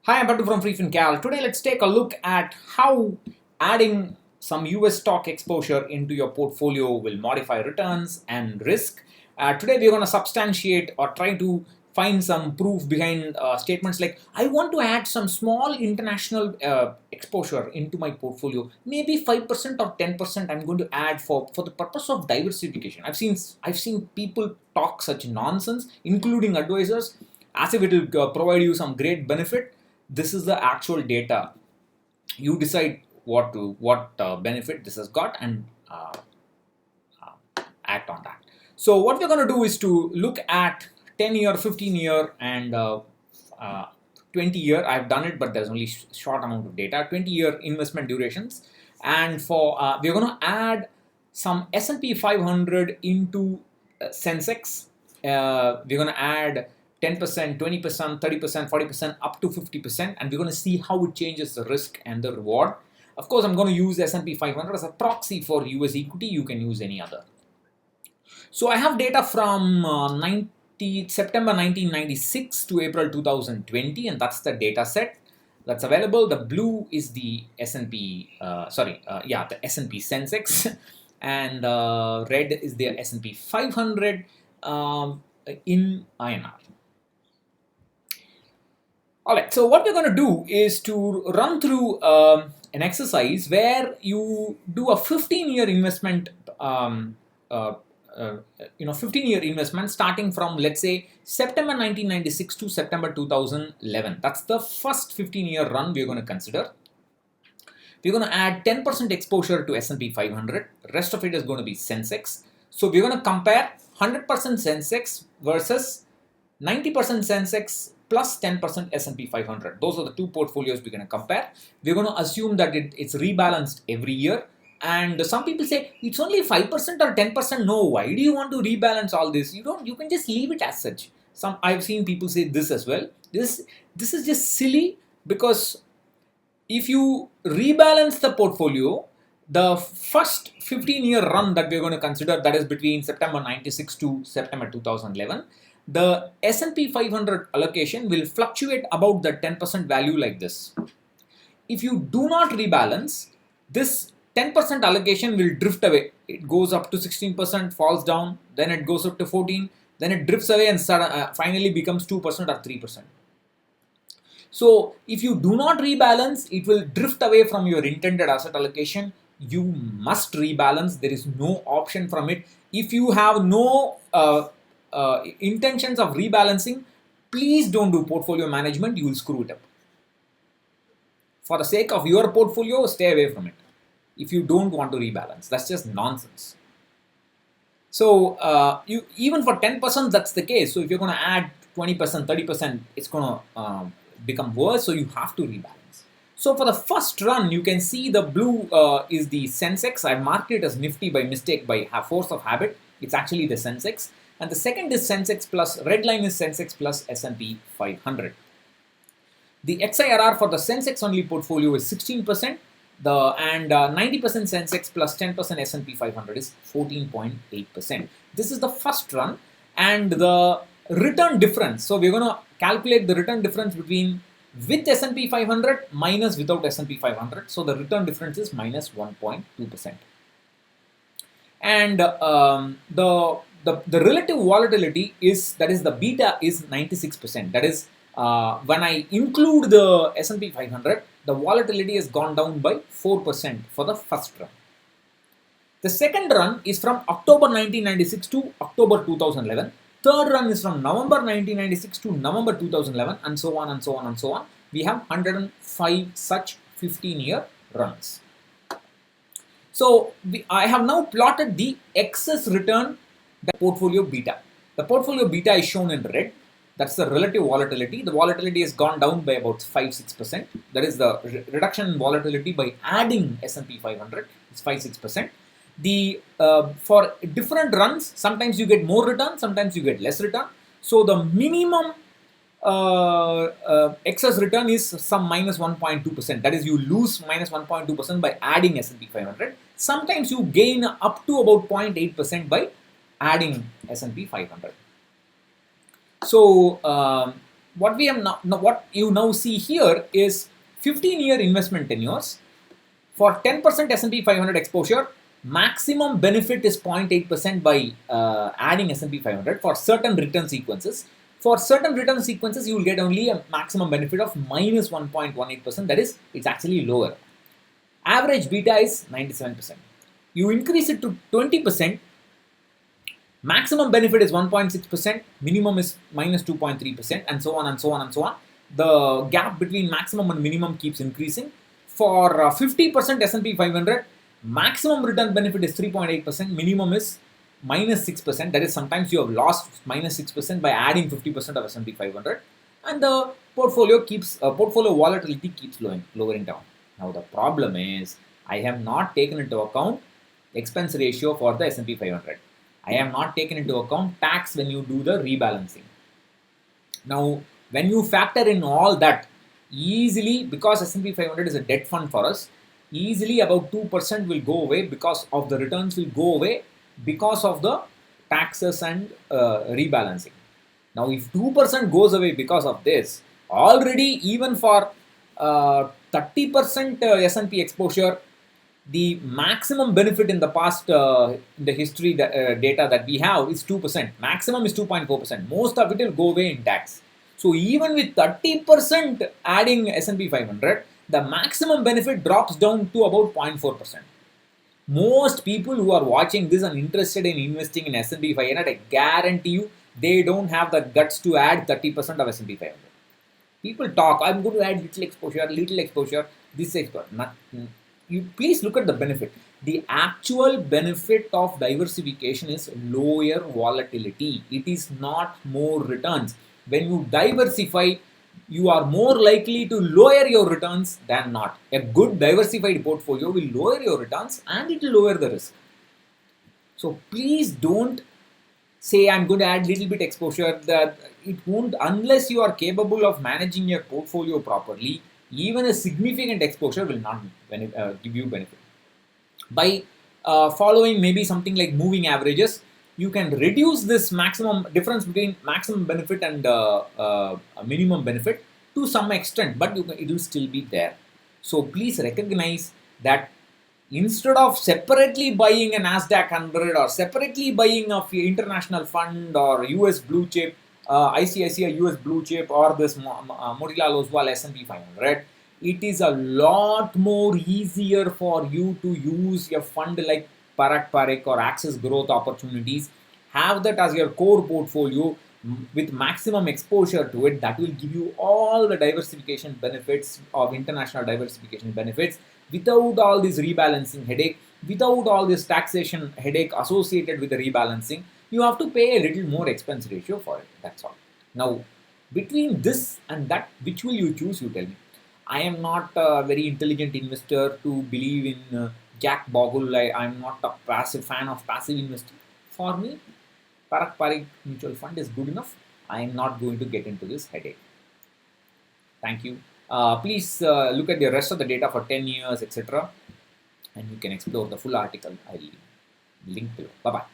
Hi, I'm Patu from freefincal. Today, let's take a look at how adding some US stock exposure into your portfolio will modify returns and risk. Today, we're going to substantiate or try to find some proof behind statements like I want to add some small international exposure into my portfolio. Maybe 5% or 10% I'm going to add for the purpose of diversification. I've seen people talk such nonsense, including advisors, as if it will provide you some great benefit. This is the actual data. You decide what benefit this has got and act on that. So what we're going to do is to look at 10-year, 15-year, and 20-year. I've done it, but there's only short amount of data. 20-year investment durations, and for we're going to add some S&P 500 into Sensex. We're going to add 10%, 20%, 30%, 40%, up to 50%, and we're going to see how it changes the risk and the reward. Of course, I'm going to use S&P 500 as a proxy for US equity. You can use any other. So I have data from September 1996 to April 2020, and that's the data set that's available. The blue is the S&P, the S&P Sensex, and red is the S&P 500 in INR. Alright, so what we're going to do is to run through an exercise where you do a 15-year investment 15-year investment starting from, let's say, September 1996 to September 2011. That's the first 15-year run we're going to consider. We're going to add 10% exposure to S&P 500. Rest of it is going to be Sensex. So we're going to compare 100% Sensex versus 90% Sensex plus 10% S&P 500. Those are the two portfolios we're going to compare. We're going to assume that it's rebalanced every year. And some people say it's only 5% or 10%. No, why do you want to rebalance all this? You can just leave it as such. I've seen people say this as well. This is just silly, because if you rebalance the portfolio, the first 15-year run that we're going to consider, that is between September 96 to September 2011, the S&P 500 allocation will fluctuate about the 10% value like this. If you do not rebalance, this 10% allocation will drift away. It goes up to 16%, falls down, then it goes up to 14%, then it drifts away and finally becomes 2% or 3%. So if you do not rebalance, it will drift away from your intended asset allocation. You must rebalance. There is no option from it. If you have no intentions of rebalancing, please don't do portfolio management. You will screw it up. For the sake of your portfolio, stay away from it. If you don't want to rebalance, that's just nonsense. So even for 10%, that's the case. So if you're going to add 20%, 30%, it's going to become worse. So you have to rebalance. So for the first run, you can see the blue is the Sensex. I marked it as Nifty by mistake by force of habit. It's actually the Sensex. And the second is Sensex plus, red line is Sensex plus S&P 500. The XIRR for the Sensex only portfolio is 16%. And 90% Sensex plus 10% S&P 500 is 14.8%. This is the first run, and the return difference. So we're going to calculate the return difference between with S&P 500 minus without S&P 500. So the return difference is minus 1.2%. And the relative volatility is, that is the beta is 96%. That is when I include the S&P 500, the volatility has gone down by 4% for the first run. The second run is from October 1996 to October 2011. Third run is from November 1996 to November 2011, and so on and so on and so on. We have 105 such 15-year runs. So I have now plotted the excess return, the portfolio beta. The portfolio beta is shown in red. That's the relative volatility. The volatility has gone down by about 5-6%. That is the reduction in volatility by adding S&P 500. It's 5-6%. For different runs, sometimes you get more return, sometimes you get less return. So the minimum excess return is some minus 1.2%. That is, you lose minus 1.2% by adding S&P 500. Sometimes you gain up to about 0.8% by adding S&P 500. So what you now see here is 15-year investment tenures. For 10% S&P 500 exposure, maximum benefit is 0.8% by adding S&P 500 for certain return sequences. For certain return sequences, you will get only a maximum benefit of minus 1.18%. That is, it's actually lower. Average beta is 97%. You increase it to 20%, maximum benefit is 1.6%, minimum is minus 2.3%, and so on and so on and so on. The gap between maximum and minimum keeps increasing. For 50% S&P 500, maximum return benefit is 3.8%, minimum is minus 6%. That is, sometimes you have lost minus 6% by adding 50% of S&P 500, and the portfolio volatility keeps lowering down. Now the problem is, I have not taken into account expense ratio for the S&P 500. I have not taken into account tax when you do the rebalancing. Now, when you factor in all that, easily, because S&P 500 is a debt fund for us, easily about 2% will go away because of the returns will go away because of the taxes and rebalancing. Now, if 2% goes away because of this, already even for 30% S&P exposure, the maximum benefit in the past, in the history data that we have is 2%. Maximum is 2.4%. Most of it will go away in tax. So even with 30% adding S&P 500, the maximum benefit drops down to about 0.4%. Most people who are watching this and interested in investing in S&P 500, I guarantee you, they don't have the guts to add 30% of S&P 500. People talk, I'm going to add little exposure, this exposure. You please look at the benefit. The actual benefit of diversification is lower volatility. It is not more returns. When you diversify, you are more likely to lower your returns than not. A good diversified portfolio will lower your returns and it will lower the risk. So please don't say I'm going to add little bit exposure. That it won't, unless you are capable of managing your portfolio properly. Even a significant exposure will not give you benefit. By following maybe something like moving averages, you can reduce this maximum difference between maximum benefit and minimum benefit to some extent, but it will still be there. So please recognize that instead of separately buying a NASDAQ 100 or separately buying of international fund or US blue chip, ICICI US blue chip or this Motilal Oswal S&P 500, it is a lot more easier for you to use a fund like Parak or Access Growth Opportunities. Have that as your core portfolio with maximum exposure to it. That will give you all the diversification benefits of international diversification benefits without all this rebalancing headache, without all this taxation headache associated with the rebalancing. You have to pay a little more expense ratio for it. That's all. Now, between this and that, which will you choose? You tell me. I am not a very intelligent investor to believe in Jack Bogle. I'm not a passive fan of passive investing. For me, Parak mutual fund is good enough. I am not going to get into this headache. Thank you. Please look at the rest of the data for 10 years, etc. And you can explore the full article. I'll link below. Bye-bye.